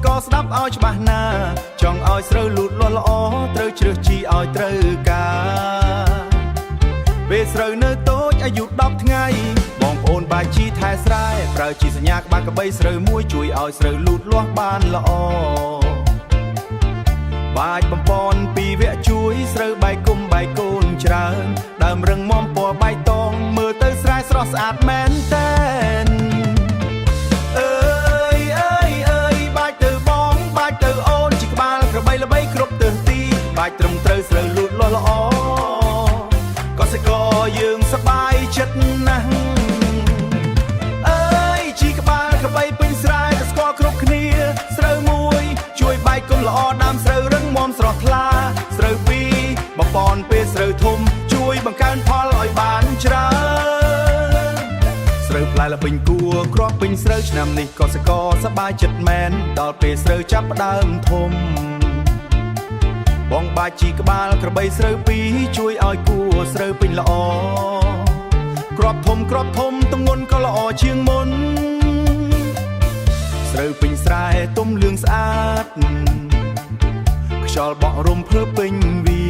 ក៏ស្ដាប់ឲ្យច្បាស់ណាចង់ឲ្យស្រូវលូតលាស់ល្អត្រូវជ្រើសជីឲ្យត្រូវការពេលស្រូវនៅតូចអាយុ10ថ្ងៃបងប្អូនបាច់ជីថែស្រែប្រើជីសញ្ញាក្បាលក្បីស្រូវមួយជួយឲ្យស្រូវលូតលាស់បានល្អបាច់បំពន់ពីវគ្គជួយស្រូវបែកគុំបែកកូនច្រើនដើមរឹងមាំពណ៌បៃតងមើលទៅស្រែស្រស់ស្អាតមែនតែនអើយបាច់ទៅបងបាច់ទៅអូនជីក្បាលក្របីល្បីគ្រប់ទិសទីបាច់ត្រឹមត្រូវស្រូវលូតលាស់ល្អកសិករយើងសប្បាយចិត្តណាស់អើយជីក្បាលក្របីពេញស្រែក៏ស្គាល់គ្រប់គ្នាស្រូវមួយជួយបែកគុំល្អដើមស្រូវរឹងមាំស្រស់ថ្លាស្រូវពីរបំពន់ពេលស្រូវធំជួយបង្កើនផលឲ្យបានច្រើនស្រូវផ្លែល្បិញគួរគ្រាប់ពេញស្រូវឆ្នាំនេះកសិករសប្បាយចិត្តមែនដល់ពេលស្រូវចាប់ផ្ដើមធំបងបាច់ជីក្បាលក្របីស្រូវពីរជួយឲ្យគួរស្រូវពេញល្អគ្រាប់ធំទម្ងន់ក៏ល្អជាងមុនស្រូវពេញស្រែទុំលឿងស្អាតខ្យល់បក់រំភើបពេញវា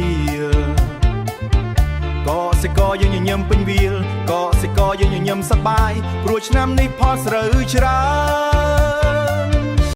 កសិករយើងញញឹមពេញវាលកសិករយើងញញឹមសប្បាយព្រោះឆ្នាំនេះផលស្រូវច្រើន